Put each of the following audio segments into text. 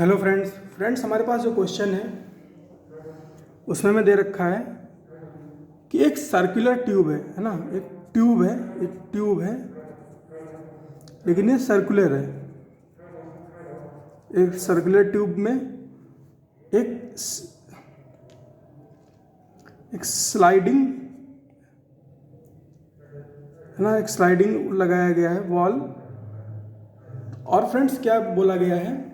Hello friends हमारे पास जो question है उसमें मैं दे रखा है कि एक सर्कुलर ट्यूब है ना। एक ट्यूब है लेकिन ये सर्कुलर है। एक सर्कुलर ट्यूब में एक स्लाइडिंग है ना, एक स्लाइडिंग लगाया गया है वॉल। और फ्रेंड्स क्या बोला गया है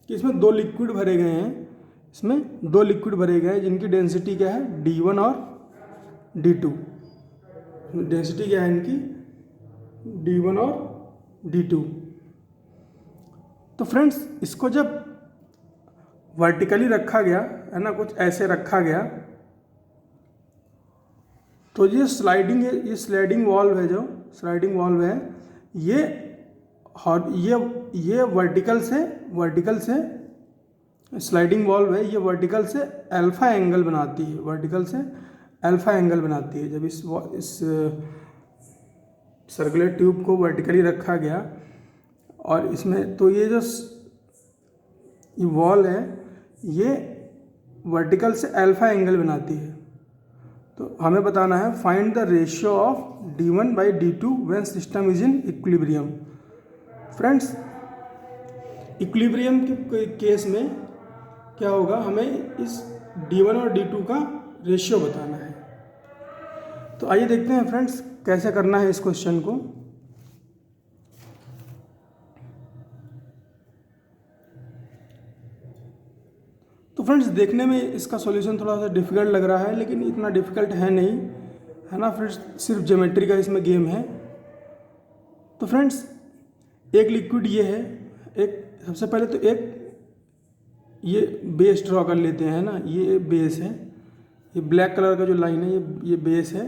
कि इसमें दो लिक्विड भरे गए हैं। इसमें दो लिक्विड भरे गए हैं जिनकी डेंसिटी क्या है, D1 और D2। डेंसिटी क्या है इनकी, D1 और D2। तो फ्रेंड्स इसको जब वर्टिकली रखा गया है ना, कुछ ऐसे रखा गया, तो ये स्लाइडिंग वॉल्व है, जो स्लाइडिंग वॉल्व है ये वर्टिकल से स्लाइडिंग वॉल्व है, ये वर्टिकल से अल्फा एंगल बनाती है। जब इस सर्कुलर ट्यूब को वर्टिकली रखा गया और इसमें तो ये जो वॉल है ये वर्टिकल से अल्फा एंगल बनाती है। तो हमें बताना है find the ratio of D1/D2 when system is in equilibrium. Friends equilibrium के केस में क्या होगा, हमें इस D1 और D2 का रेशियो बताना है। तो आइए देखते हैं फ्रेंड्स कैसे करना है इस क्वेश्चन को। तो फ्रेंड्स देखने में इसका सॉल्यूशन थोड़ा सा डिफ़िकल्ट लग रहा है, लेकिन इतना डिफ़िकल्ट है नहीं, है ना फ्रेंड्स। सिर्फ ज्योमेट्री का इसमें गेम है। तो फ्रेंड्स एक लिक्विड ये है, एक सबसे पहले तो एक ये बेस ड्रॉ कर लेते हैं ना। ये बेस है, ये ब्लैक कलर का जो लाइन है ये बेस है।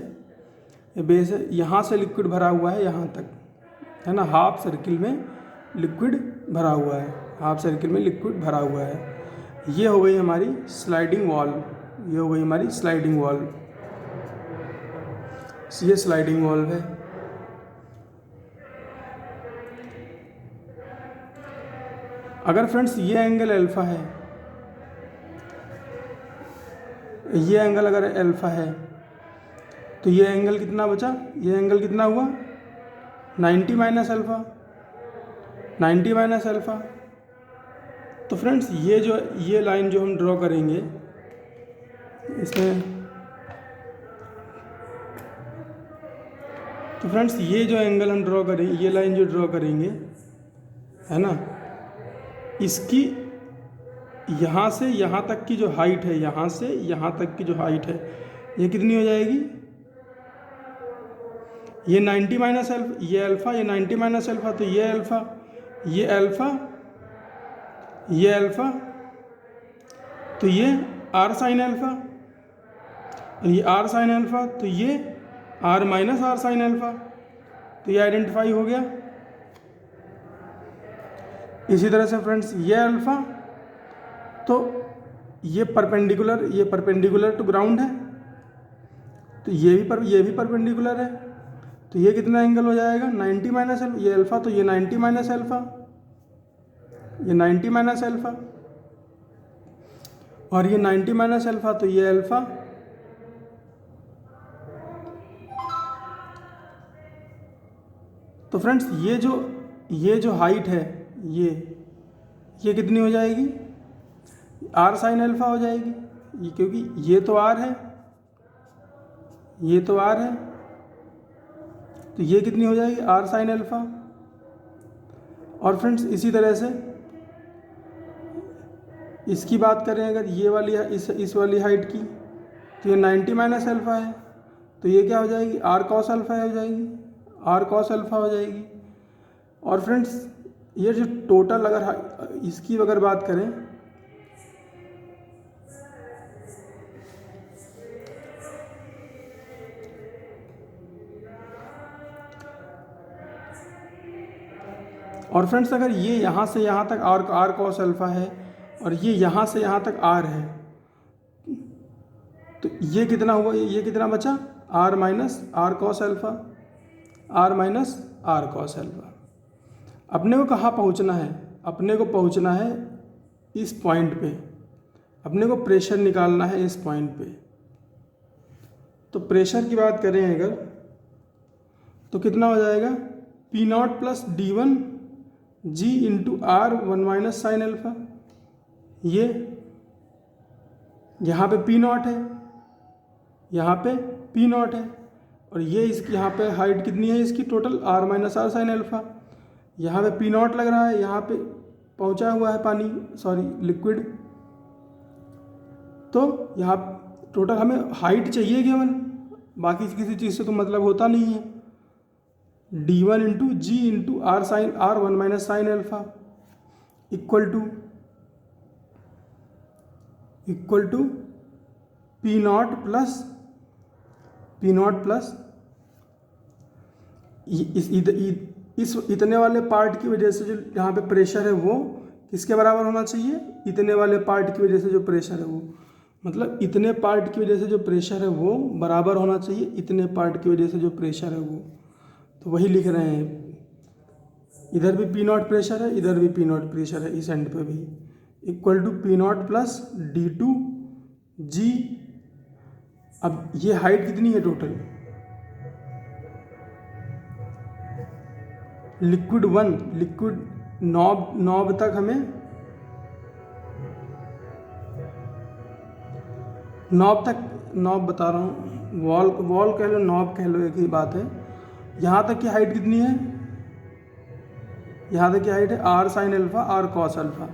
ये बेस है, यहाँ से लिक्विड भरा हुआ है यहाँ तक, है ना। हाफ सर्किल में लिक्विड भरा हुआ है। ये हो गई हमारी स्लाइडिंग वॉल, ये स्लाइडिंग वॉल है। अगर फ्रेंड्स ये एंगल अल्फा है, ये एंगल अगर अल्फा है तो ये एंगल कितना बचा, ये एंगल कितना हुआ 90 माइनस अल्फा। तो फ्रेंड्स ये लाइन जो हम ड्रॉ करेंगे इसमें, तो फ्रेंड्स ये जो एंगल हम ड्रॉ करेंगे, ये लाइन जो ड्रॉ करेंगे, है ना, इसकी यहाँ से यहाँ तक की जो हाइट है, यहाँ से यहाँ तक की जो हाइट है, ये कितनी हो जाएगी, ये 90 माइनस अल्फा, ये अल्फ़ा, ये 90 माइनस अल्फ़ा, तो ये अल्फ़ा, ये अल्फ़ा, ये अल्फ़ा, तो ये आर साइन अल्फ़ा, ये आर साइन अल्फ़ा, तो ये R minus R sine alpha. तो ये आइडेंटिफाई हो गया। इसी तरह से फ्रेंड्स ये अल्फ़ा, तो ये परपेंडिकुलर टू ग्राउंड है, तो ये भी परपेंडिकुलर है। तो ये कितना एंगल हो जाएगा 90 माइनस अल्फा, ये अल्फ़ा, तो ये 90 माइनस अल्फ़ा, ये 90 माइनस अल्फ़ा, और ये 90 माइनस अल्फ़ा, तो ये अल्फ़ा। तो फ्रेंड्स ये जो हाइट है ये कितनी हो जाएगी, आर साइन अल्फ़ा हो जाएगी, क्योंकि ये तो आर है, तो ये कितनी हो जाएगी आर साइन अल्फ़ा। और फ्रेंड्स इसी तरह से इसकी बात करें अगर ये वाली इस वाली हाइट की, तो ये 90 माइनस अल्फ़ा है, तो ये क्या हो जाएगी आर कॉस अल्फ़ा हो जाएगी। और फ्रेंड्स ये जो टोटल अगर इसकी अगर बात करें, और फ्रेंड्स अगर ये यहाँ से यहाँ तक आर कॉस अल्फ़ा है और ये यहाँ से यहाँ तक आर है, तो ये कितना हुआ, ये कितना बचा R minus R cos alpha. अपने को कहाँ पहुँचना है, अपने को पहुँचना है इस पॉइंट पे, अपने को प्रेशर निकालना है इस पॉइंट पे। तो प्रेशर की बात करें अगर, तो कितना हो जाएगा, P not plus D one G into R one minus sine alpha. ये यहाँ पे पी नॉट है, यहाँ पे पी नॉट है, और ये इसकी यहाँ पे हाइट कितनी है इसकी total, R minus R sine alpha. यहाँ पे पी नॉट लग रहा है, यहाँ पे पहुँचा हुआ है पानी, सॉरी लिक्विड। तो यहाँ टोटल हमें हाइट चाहिए केवल, बाकी किसी चीज़ से तो मतलब होता नहीं है। D one into G into R sine R one minus sine alpha equal to P not plus इस इतने वाले पार्ट की वजह से जो यहाँ पे प्रेशर है वो किसके बराबर होना चाहिए, इतने वाले पार्ट की वजह से जो प्रेशर है वो, मतलब इतने पार्ट की वजह से जो प्रेशर है वो बराबर होना चाहिए इतने पार्ट की वजह से जो प्रेशर है वो। तो वही लिख रहे हैं, इधर भी पी नॉट प्रेशर है, इधर भी पी नॉट प्रेशर है, इस एंड पे भी, equal to P not plus D two G. अब ये हाइट कितनी है total, liquid one, liquid knob तक हमें, नॉब बता रहा हूँ, वॉल कह लो, नॉब कह लो, एक ही बात है। यहाँ तक की हाइट कितनी है, यहाँ तक की हाइट है R sine alpha R cos alpha.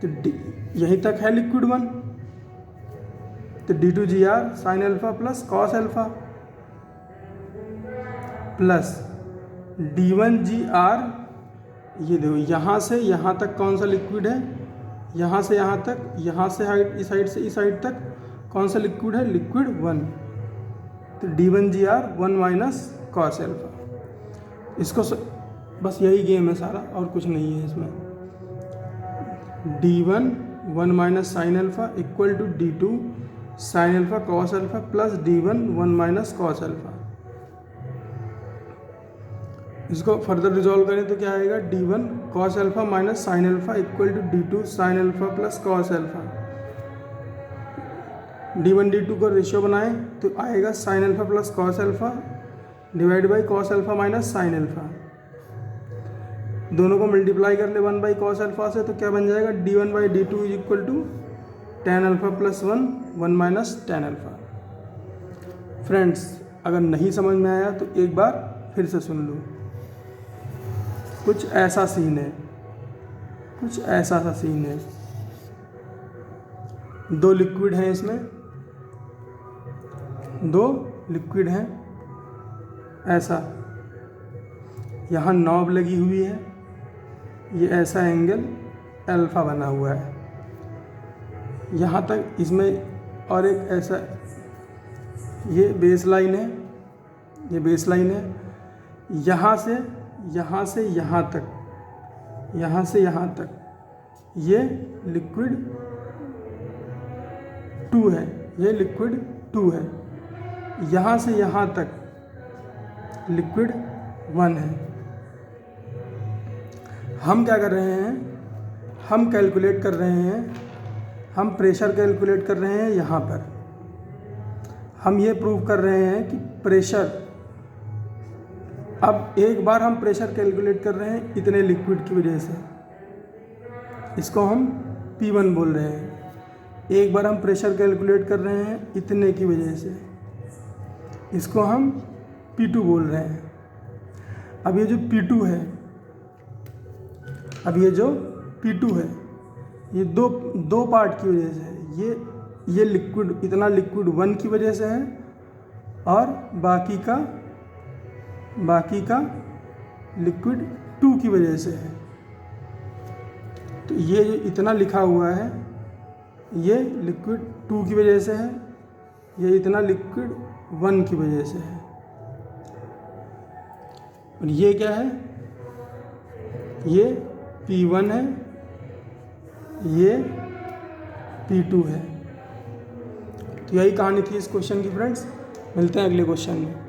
तो यहीं तक है लिक्विड वन, तो D two G R sine alpha plus cos alpha plus D one G R. ये देखो यहाँ से यहाँ तक कौन सा लिक्विड है, यहाँ से यहाँ तक, यहाँ से हाइट इस साइड से इस साइड तक कौन सा लिक्विड है, लिक्विड वन। तो D one G R one minus cos alpha. इसको बस यही गेम है सारा, और कुछ नहीं है इसमें। D one one minus sine alpha equal to D two sine alpha cos alpha plus D one one minus cos alpha. इसको फर्दर रिजॉल्व करें तो क्या आएगा, D one cos alpha minus sine alpha equal to D two sine alpha plus cos alpha. D one D two का ratio बनाएं तो आएगा sine alpha plus cos alpha divide by cos alpha minus sine alpha. दोनों को multiply कर ले one by cos alpha से, तो क्या बन जाएगा, D one by D two is equal to tan alpha plus one one minus tan alpha. Friends, अगर नहीं समझ में आया तो एक बार फिर से सुन लो। कुछ ऐसा सीन है, कुछ ऐसा सा सीन है, दो लिक्विड हैं इसमें, दो लिक्विड हैं, ऐसा यहाँ नॉब लगी हुई है, ये ऐसा एंगल अल्फा बना हुआ है, यहाँ तक इसमें, और एक ऐसा, ये बेस लाइन है, ये बेस लाइन है, यहाँ से यहाँ तक, यहाँ से यहाँ तक ये लिक्विड टू है, ये लिक्विड टू है, यहाँ से यहाँ तक लिक्विड वन है। हम क्या कर रहे हैं, हम कैलकुलेट कर रहे हैं, हम प्रेशर कैलकुलेट कर रहे हैं। यहाँ पर हम ये प्रूव कर रहे हैं कि प्रेशर, अब एक बार हम प्रेशर कैलकुलेट कर रहे हैं इतने लिक्विड की वजह से, इसको हम P1 बोल रहे हैं। एक बार हम प्रेशर कैलकुलेट कर रहे हैं इतने की वजह से, इसको हम P2 बोल रहे हैं। अब ये जो P2 है, अब ये जो P2 है, ये दो पार्ट की वजह से है। ये लिक्विड, इतना लिक्विड वन की वजह से है, और बाकी का लिक्विड टू की वजह से है। तो ये जो इतना लिखा हुआ है, ये लिक्विड टू की वजह से है, ये इतना लिक्विड वन की वजह से है। और ये क्या है, ये P1 है, ये P2 है। तो यही कहानी थी इस क्वेश्चन की फ्रेंड्स। मिलते हैं अगले क्वेश्चन में।